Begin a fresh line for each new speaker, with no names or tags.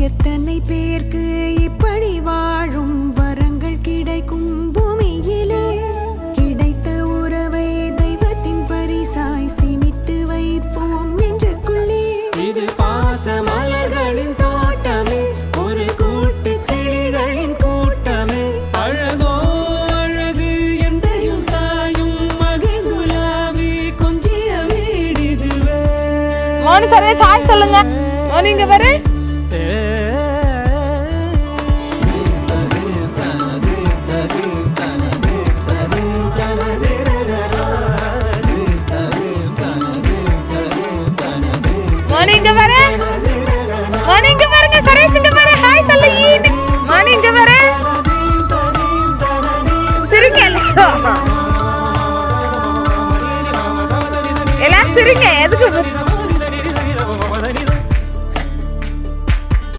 எத்தனை பேருக்கு இப்படி வாழும் வரங்கள் கிடைக்கும் பூமியிலே கிடைத்த உறவை தெய்வத்தின் பரிசாய் சேமித்து வைப்போம் நெஞ்சுக்குள்ளே.
இது பாச மலர்களின் தோட்டமே, ஒரு கூட்டு கிளிகளின் கூட்டமே. அழகோ அழகு எந்தையும் தாயும் மகிழ்ந்துலாவி கொஞ்சிய வீடிதுவே.
மோனி சரே சாய் சொல்லுங்க. மோனி இங்க வர. மோனி இங்க வர. மோனி இங்க வரங்க. சரேஷ் இங்க வர. ஹாய் சொல்லு ஈட். மோனி இங்க வர. சிரிங்க எல்லாரும். எல்லாம் சிரிங்க. எதுக்கு